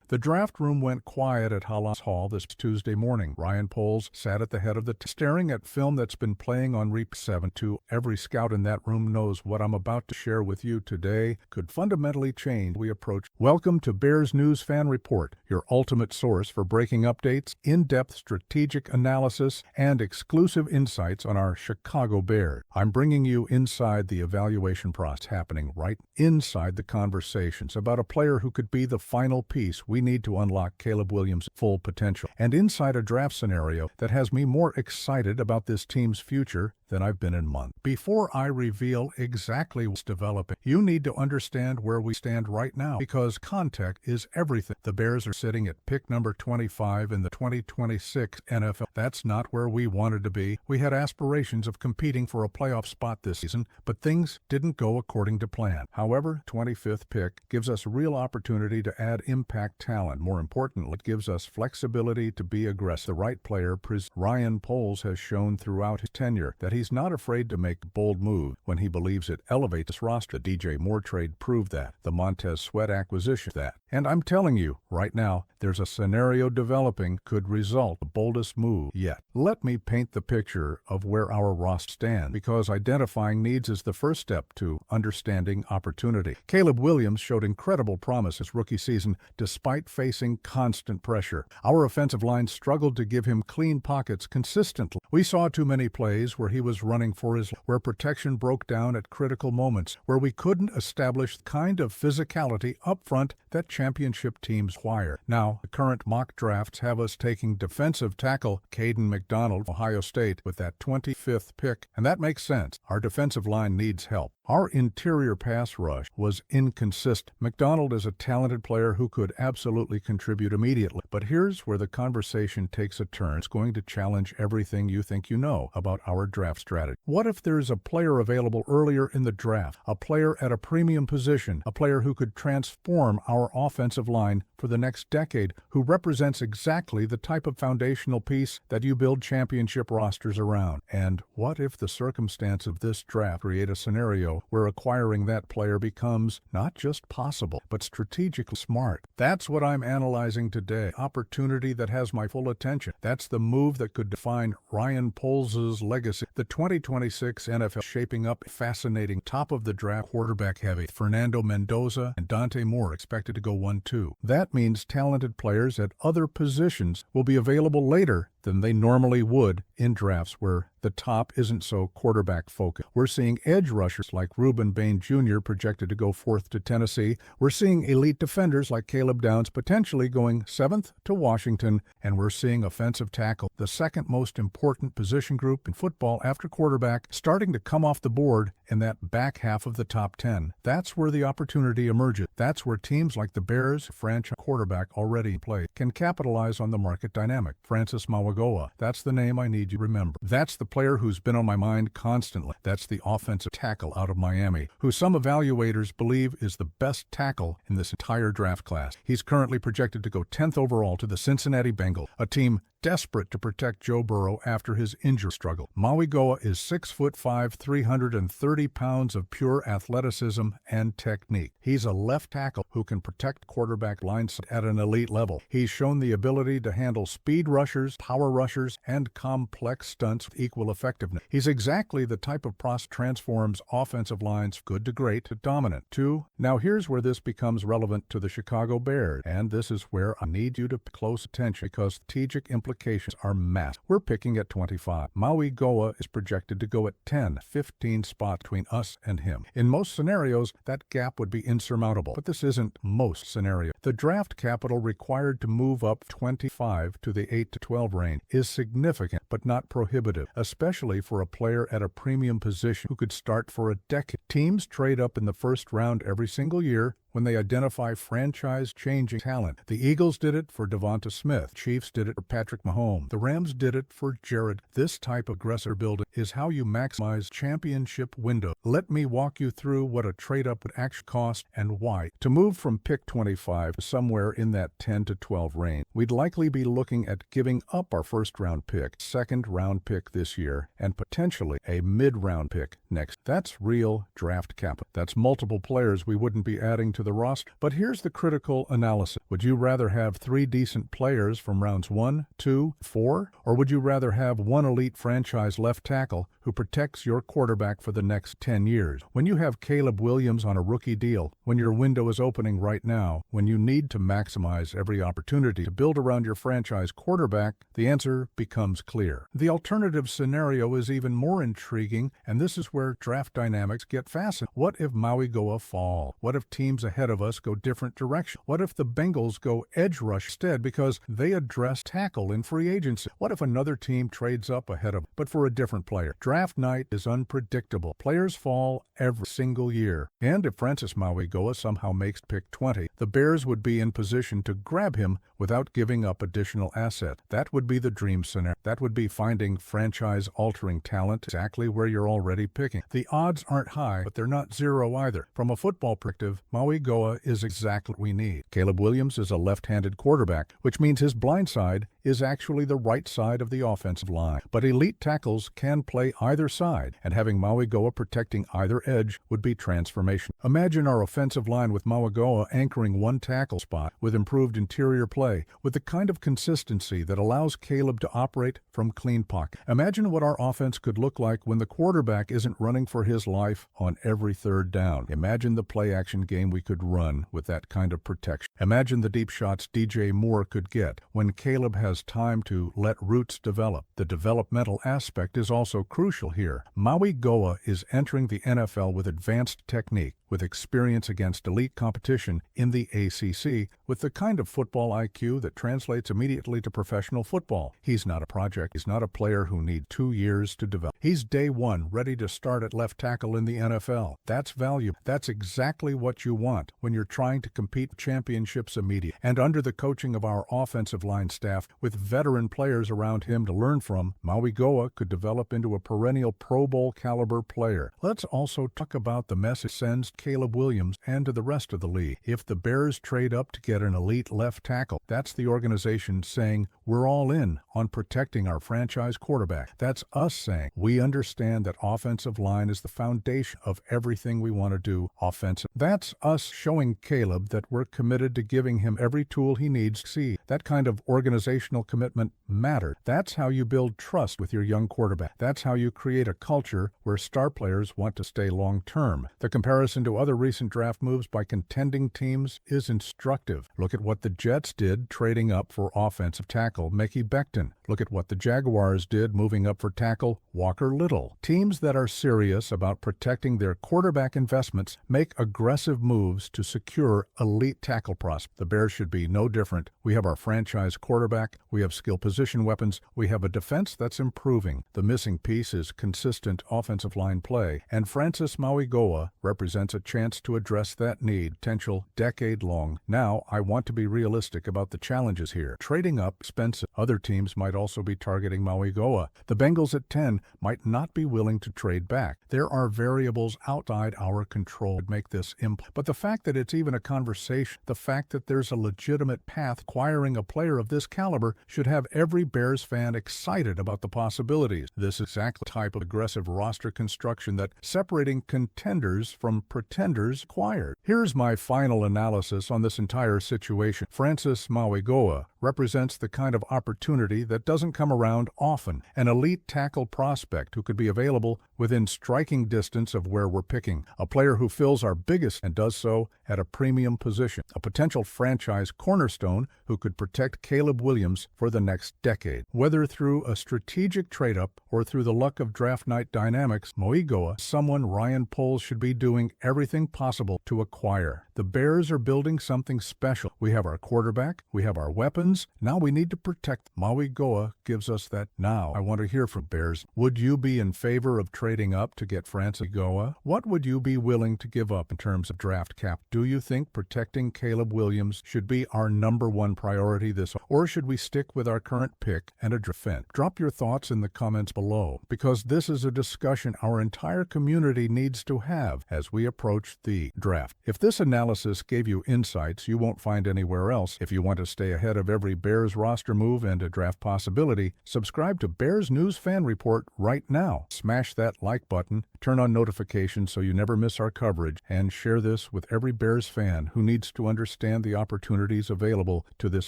The draft room went quiet at Hallas Hall this Tuesday morning. Ryan Poles sat at the head of the staring at film that's been playing on repeat 7-2. Every scout in that room knows what I'm about to share with you today could fundamentally change we approach. Welcome to Bears News Fan Report, your ultimate source for breaking updates, in-depth strategic analysis, and exclusive insights on our Chicago Bears. I'm bringing you inside the evaluation process happening right inside the conversations about a player who could be the final piece we need to unlock Caleb Williams' full potential, and inside a draft scenario that has me more excited about this team's future than I've been in months. Before I reveal exactly what's developing, you need to understand where we stand right now, because context is everything. The Bears are sitting at pick number 25 in the 2026 NFL. That's not where we wanted to be. We had aspirations of competing for a playoff spot this season, but things didn't go according to plan. However, 25th pick gives us a real opportunity to add impact talent. More importantly, it gives us flexibility to be aggressive. The right player, Ryan Poles, has shown throughout his tenure that he's not afraid to make bold moves when he believes it elevates his roster. The DJ Moore trade proved that. The Montez Sweat acquisition that. And I'm telling you, right now, there's a scenario developing could result the boldest move yet. Let me paint the picture of where our roster stands, because identifying needs is the first step to understanding opportunity. Caleb Williams showed incredible promise his rookie season despite facing constant pressure. Our offensive line struggled to give him clean pockets consistently. We saw too many plays where he was running for his, where protection broke down at critical moments, where we couldn't establish the kind of physicality up front that championship teams require. Now, the current mock drafts have us taking defensive tackle Caden McDonald, Ohio State, with that 25th pick, and that makes sense. Our defensive line needs help. Our interior pass rush was inconsistent. McDonald is a talented player who could absolutely contribute immediately. But here's where the conversation takes a turn. It's going to challenge everything you think you know about our draft strategy. What if there's a player available earlier in the draft, a player at a premium position, a player who could transform our offensive line for the next decade, who represents exactly the type of foundational piece that you build championship rosters around? And what if the circumstance of this draft create a scenario where acquiring that player becomes not just possible, but strategically smart? That's what I'm analyzing today. Opportunity that has my full attention. That's the move that could define Ryan Poles' legacy. The 2026 NFL shaping up fascinating top of the draft quarterback heavy. Fernando Mendoza and Dante Moore expected to go 1-2. That means talented players at other positions will be available later than they normally would in drafts where the top isn't so quarterback focused. We're seeing edge rushers like Reuben Bain Jr. projected to go 4th to Tennessee. We're seeing elite defenders like Caleb Downs potentially going 7th to Washington. And we're seeing offensive tackle, the second most important position group in football after quarterback, starting to come off the board in that back half of the top 10. That's where the opportunity emerges. That's where teams like the Bears, franchise quarterback already in play, can capitalize on the market dynamic. Francis Mauigoa, that's the name I need you to remember. That's the player who's been on my mind constantly. That's the offensive tackle out of Miami, who some evaluators believe is the best tackle in this entire draft class. He's currently projected to go 10th overall to the Cincinnati Bengals, a team desperate to protect Joe Burrow after his injury struggle. Mauigoa is 6'5", 330 pounds of pure athleticism and technique. He's a left tackle who can protect quarterback lines at an elite level. He's shown the ability to handle speed rushers, power rushers, and complex stunts with equal effectiveness. He's exactly the type of prospect transforms offensive lines good to great to dominant. 2. Now here's where this becomes relevant to the Chicago Bears, and this is where I need you to pay close attention because strategic implications are massive. We're picking at 25. Mauigoa is projected to go at 10, 15 spots between us and him. In most scenarios, that gap would be insurmountable, but this isn't most scenarios. The draft capital required to move up 25 to the 8 to 12 range is significant, but not prohibitive, especially for a player at a premium position who could start for a decade. Teams trade up in the first round every single year when they identify franchise-changing talent. The Eagles did it for Devonta Smith. Chiefs did it for Patrick Mahomes. The Rams did it for Jared. This type of aggressive building is how you maximize championship window. Let me walk you through what a trade-up would actually cost and why. To move from pick 25 to somewhere in that 10 to 12 range, we'd likely be looking at giving up our first-round pick, second-round pick this year, and potentially a mid-round pick next. That's real draft capital. That's multiple players we wouldn't be adding to the roster. But here's the critical analysis. Would you rather have 3 decent players from rounds 1, 2, 4? Or would you rather have one elite franchise left tackle who protects your quarterback for the next 10 years? When you have Caleb Williams on a rookie deal, when your window is opening right now, when you need to maximize every opportunity to build around your franchise quarterback, the answer becomes clear. The alternative scenario is even more intriguing, and this is where draft dynamics get fascinating. What if Maui Goa fall? What if teams ahead of us go different directions? What if the Bengals go edge rush instead because they address tackle in free agency? What if another team trades up ahead of, but for a different player? Draft night is unpredictable. Players fall every single year. And if Francis Mauigoa somehow makes pick 20, the Bears would be in position to grab him without giving up additional assets. That would be the dream scenario. That would be finding franchise-altering talent exactly where you're already picking. The odds aren't high, but they're not zero either. From a football perspective, Mauigoa is exactly what we need. Caleb Williams is a left-handed quarterback, which means his blind side is actually the right side of the offensive line. But elite tackles can play either side, and having Mauigoa protecting either edge would be transformational. Imagine our offensive line with Mauigoa anchoring one tackle spot with improved interior play, with the kind of consistency that allows Caleb to operate from clean pocket. Imagine what our offense could look like when the quarterback isn't running for his life on every third down. Imagine the play-action game we could run with that kind of protection. Imagine the deep shots DJ Moore could get when Caleb has time to let roots develop. The developmental aspect is also crucial here. Mauigoa is entering the NFL with advanced technique, with experience against elite competition in the ACC, with the kind of football IQ that translates immediately to professional football. He's not a project. He's not a player who needs 2 years to develop. He's day one, ready to start at left tackle in the NFL. That's value. That's exactly what you want when you're trying to compete for championships immediately. And under the coaching of our offensive line staff, with veteran players around him to learn from, Mauigoa could develop into a perennial Pro Bowl caliber player. Let's also talk about the message sends Caleb Williams and to the rest of the league. If the Bears trade up to get an elite left tackle, that's the organization saying we're all in on protecting our franchise quarterback. That's us saying we understand that offensive line is the foundation of everything we want to do offensive. That's us showing Caleb that we're committed to giving him every tool he needs to succeed. That kind of organizational commitment matters. That's how you build trust with your young quarterback. That's how you create a culture where star players want to stay long-term. The comparison to other recent draft moves by contending teams is instructive. Look at what the Jets did trading up for offensive tackle Mekhi Becton. Look at what the Jaguars did moving up for tackle Walker Little. Teams that are serious about protecting their quarterback investments make aggressive moves to secure elite tackle prospects. The Bears should be no different. We have our franchise quarterback, we have skill position weapons, we have a defense that's improving. The missing piece is consistent offensive line play, and Francis Mauigoa represents a chance to address that need, potential decade-long. Now, I want to be realistic about the challenges here. Trading up expensive. Other teams might also be targeting Mauigoa. The Bengals at 10 might not be willing to trade back. There are variables outside our control that make this but the fact that it's even a conversation, the fact that there's a legitimate path acquiring a player of this caliber should have every Bears fan excited about the possibilities. This is exactly the type of aggressive roster construction that separating contenders from pretenders required. Here's my final analysis on this entire situation. Francis Mauigoa represents the kind of opportunity that doesn't come around often. An elite tackle prospect who could be available within striking distance of where we're picking. A player who fills our biggest and does so at a premium position. A potential franchise cornerstone who could protect Caleb Williams for the next decade. Whether through a strategic trade-up or through the luck of draft night dynamics, Mauigoa, someone Ryan Poles should be doing everything possible to acquire. The Bears are building something special. We have our quarterback, we have our weapons, weapons. Now we need to protect. Maui Goa gives us that. Now I want to hear from Bears. Would you be in favor of trading up to get Francis Goa? What would you be willing to give up in terms of draft cap? Do you think protecting Caleb Williams should be our #1 priority or should we stick with our current pick and a defense? Drop your thoughts in the comments below, because this is a discussion our entire community needs to have as we approach the draft. If this analysis gave you insights you won't find anywhere else, if you want to stay ahead of every Bears roster move and a draft possibility, subscribe to Bears News Fan Report right now. Smash that like button, turn on notifications so you never miss our coverage, and share this with every Bears fan who needs to understand the opportunities available to this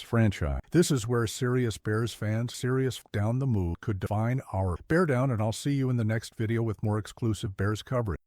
franchise. This is where serious Bears fans, serious down the move, could define our Bear Down, and I'll see you in the next video with more exclusive Bears coverage.